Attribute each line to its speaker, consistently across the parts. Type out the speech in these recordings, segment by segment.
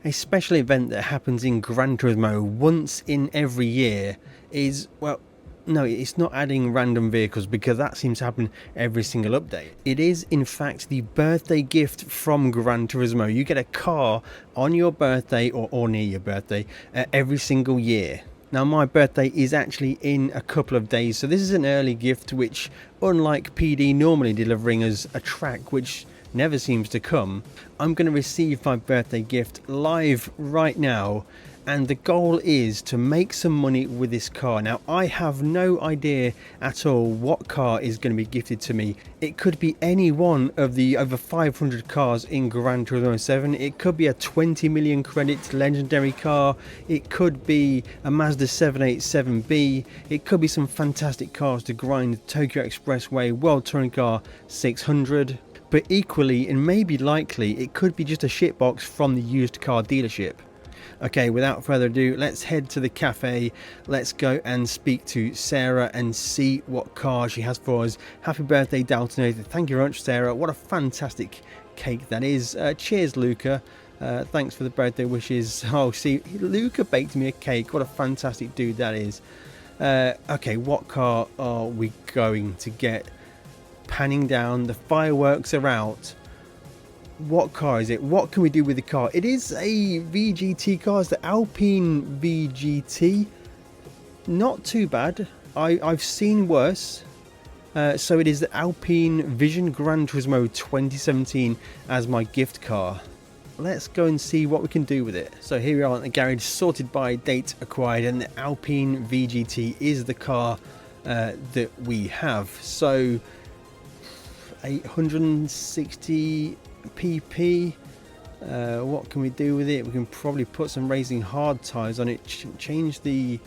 Speaker 1: A special event that happens in Gran Turismo once in every year is, well, no, it's not adding random vehicles because that seems to happen every single update. It is in fact the birthday gift from Gran Turismo. You get a car on your birthday or near your birthday every single year. Now my birthday is actually in a couple of days, so this is an early gift which, unlike PD normally delivering us a track which never seems to come, I'm going to receive my birthday gift live right now, and the goal is to make some money with this car. Now I have no idea at all what car is going to be gifted to me. It could be any one of the over 500 cars in Gran Turismo 7. It could be a 20 million credits legendary car. It could be a Mazda 787B. It could be some fantastic cars to grind Tokyo Expressway World Touring Car 600. But equally, and maybe likely, it could be just a shitbox from the used car dealership. Okay, without further ado, let's head to the cafe. Let's go and speak to Sarah and see what car she has for us. Happy birthday, Daltonator. Thank you very much, Sarah. What a fantastic cake that is. Cheers, Luca. Thanks for the birthday wishes. Oh, see, Luca baked me a cake. What a fantastic dude that is. Okay, what car are we going to get? Panning down, the fireworks are out. What car is it? What can we do with the car? It is a VGT car. It's the Alpine VGT. Not too bad. I've seen worse. So it is the Alpine Vision Gran Turismo 2017 as my gift car. Let's go and see what we can do with it. So here we are at the garage, sorted by date acquired, and the Alpine VGT is the car that we have. So 860 pp. What can we do with it? We can probably put some racing hard tyres on it, change the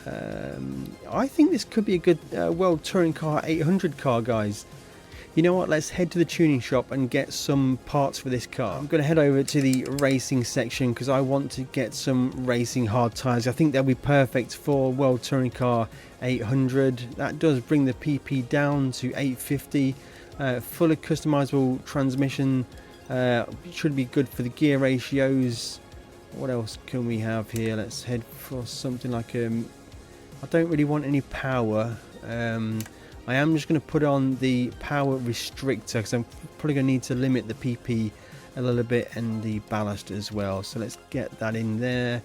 Speaker 1: I think this could be a good World Touring Car 800 car, guys. You know what, let's head to the tuning shop and get some parts for this car. I'm going to head over to the racing section because I want to get some racing hard tyres. I think they'll be perfect for World Touring Car 800. That does bring the PP down to 850. Fully customizable transmission, should be good for the gear ratios. What else can we have here? Let's head for something like I don't really want any power. I am just going to put on the power restrictor because I'm probably going to need to limit the PP a little bit and the ballast as well. So let's get that in there.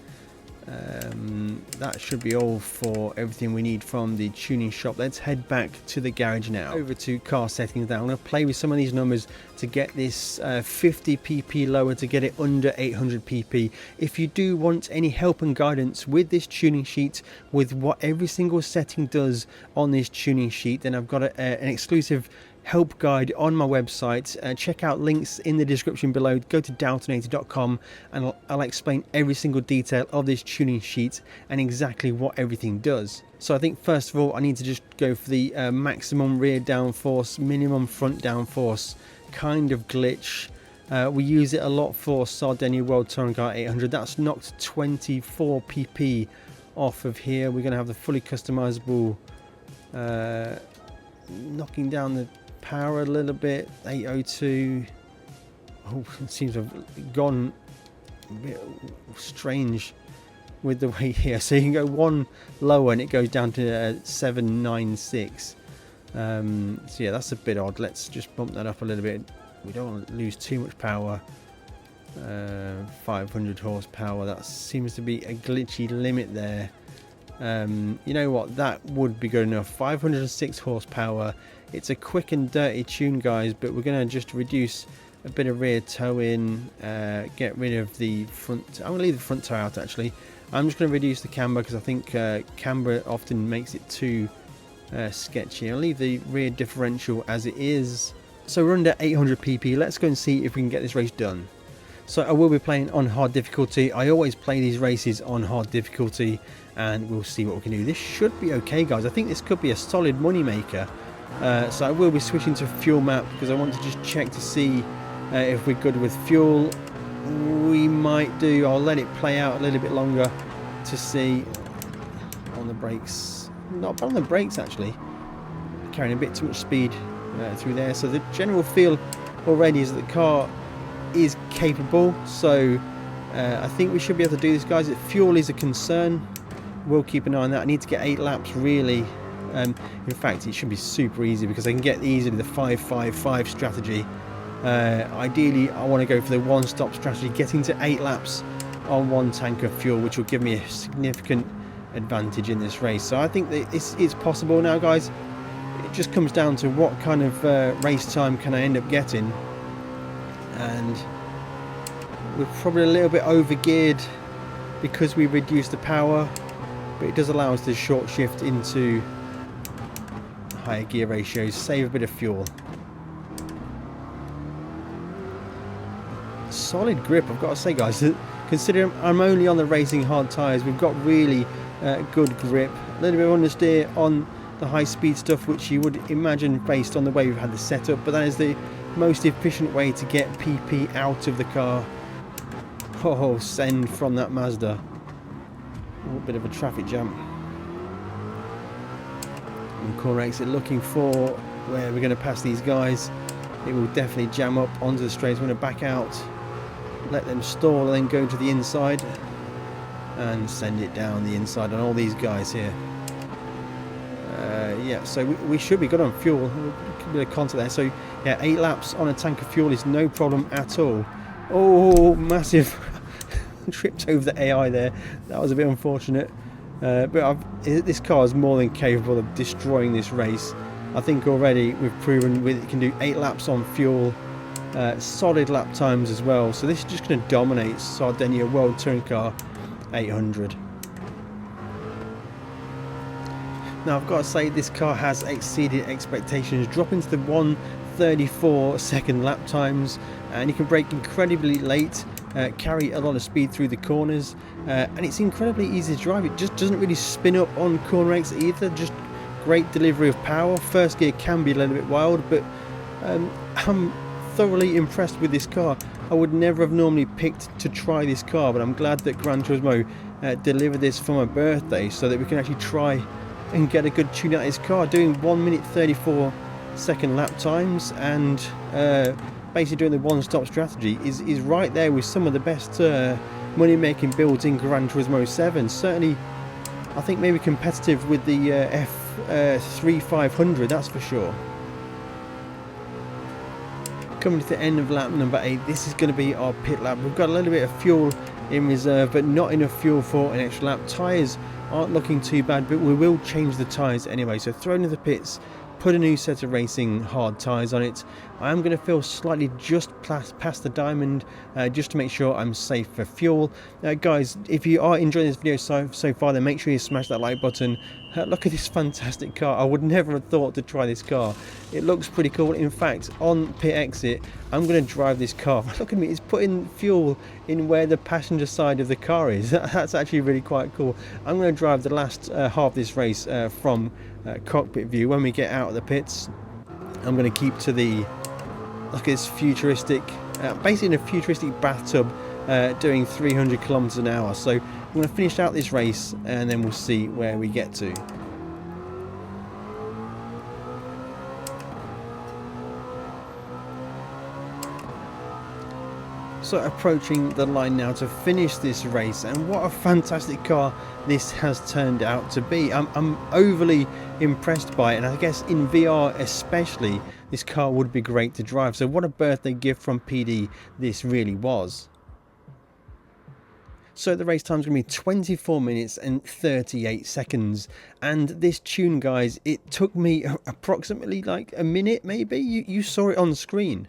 Speaker 1: That should be all for everything we need from the tuning shop. Let's head back to the garage now. Over to car settings now. I'm going to play with some of these numbers to get this 50 pp lower, to get it under 800 pp. If you do want any help and guidance with this tuning sheet, with what every single setting does on this tuning sheet, then I've got an exclusive help guide on my website. Check out links in the description below. Go to daltonator.com and I'll explain every single detail of this tuning sheet and exactly what everything does. So I think first of all I need to just go for the maximum rear downforce, minimum front downforce kind of glitch. We use it a lot for Sardinia World Touring Car 800. That's knocked 24 pp off of here. We're going to have the fully customizable, knocking down the power a little bit. 802. Oh, it seems to have gone a bit strange with the way here. So you can go one lower and it goes down to 796. So yeah, that's a bit odd. Let's just bump that up a little bit. We don't want to lose too much power. 500 horsepower. That seems to be a glitchy limit there. You know what, that would be good enough. 506 horsepower. It's a quick and dirty tune, guys, but we're going to just reduce a bit of rear toe in, get rid of the front. I'm going to leave the front toe out actually. I'm just going to reduce the camber because I think camber often makes it too sketchy. I'll leave the rear differential as it is. So we're under 800 pp. Let's go and see if we can get this race done. So I will be playing on hard difficulty. I always play these races on hard difficulty, and we'll see what we can do. This should be okay, guys. I think this could be a solid money maker. So I will be switching to fuel map because I want to just check to see if we're good with fuel. We might do. I'll let it play out a little bit longer to see. On the brakes, not bad on the brakes actually. Carrying a bit too much speed through there. So the general feel already is that the car is capable. So I think we should be able to do this, guys. Fuel is a concern. We'll keep an eye on that. I need to get 8 laps really. In fact, it should be super easy because I can get easily the 5-5-5 strategy. Ideally, I want to go for the one-stop strategy, getting to 8 laps on 1 tank of fuel, which will give me a significant advantage in this race. So I think that it's possible now, guys. It just comes down to what kind of race time can I end up getting, and we're probably a little bit over geared because we reduced the power, but it does allow us to short shift into higher gear ratios, save a bit of fuel. Solid grip, I've got to say, guys. Considering I'm only on the racing hard tyres, we've got really good grip. A little bit of understeer on the high speed stuff, which you would imagine based on the way we've had the setup, but that is the most efficient way to get PP out of the car. Oh, send from that Mazda. A little bit of a traffic jam. And corner exit, looking for where we're going to pass these guys. It will definitely jam up onto the straight. We're going to back out, let them stall, and then go to the inside and send it down the inside on all these guys here. Yeah, so we should be good on fuel. A bit of contact there. So yeah, 8 laps on a tank of fuel is no problem at all. Oh, massive tripped over the AI there. That was a bit unfortunate. But this car is more than capable of destroying this race. I think already we've proven it can do 8 laps on fuel, solid lap times as well. So this is just going to dominate Sardinia World Touring Car 800. Now I've got to say, this car has exceeded expectations, dropping to the 1:34 second lap times, and you can brake incredibly late, carry a lot of speed through the corners, and it's incredibly easy to drive. It just doesn't really spin up on corner exit either. Just great delivery of power. First gear can be a little bit wild, but I'm thoroughly impressed with this car. I would never have normally picked to try this car, but I'm glad that Gran Turismo delivered this for my birthday so that we can actually try and get a good tune out of this car, doing 1:34 second lap times, and basically doing the one-stop strategy is right there with some of the best money-making builds in Gran Turismo 7. Certainly, I think maybe competitive with the F3500, that's for sure. Coming to the end of lap number 8, this is going to be our pit lap. We've got a little bit of fuel in reserve, but not enough fuel for an extra lap. Tyres aren't looking too bad, but we will change the tyres anyway. So throw into the pits, put a new set of racing hard tyres on it. I am going to fill slightly just past the diamond, just to make sure I'm safe for fuel. Guys, if you are enjoying this video so far, then make sure you smash that like button. Look at this fantastic car. I would never have thought to try this car. It looks pretty cool. In fact, on pit exit, I'm going to drive this car. Look at me, it's putting fuel in where the passenger side of the car is. That's actually really quite cool. I'm going to drive the last half of this race from cockpit view. When we get out of the pits, I'm going to keep to the, look at this futuristic, basically in a futuristic bathtub, doing 300 kilometers an hour. So I'm going to finish out this race and then we'll see where we get to. So approaching the line now to finish this race, and what a fantastic car this has turned out to be. I'm overly impressed by it, and I guess in VR especially, this car would be great to drive. So what a birthday gift from PD this really was. So the race time is going to be 24 minutes and 38 seconds. And this tune, guys, it took me approximately like a minute maybe. You saw it on screen.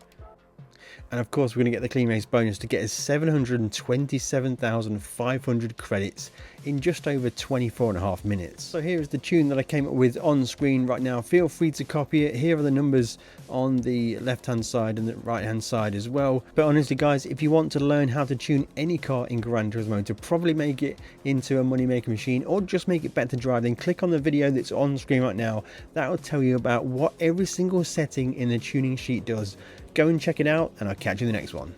Speaker 1: And of course, we're going to get the clean race bonus to get us 727,500 credits in just over 24.5 minutes. So here is the tune that I came up with on screen right now. Feel free to copy it. Here are the numbers on the left hand side and the right hand side as well. But honestly, guys, if you want to learn how to tune any car in Gran Turismo to probably make it into a money making machine or just make it better to drive, then click on the video that's on screen right now. That will tell you about what every single setting in the tuning sheet does. Go and check it out, and I'll catch you in the next one.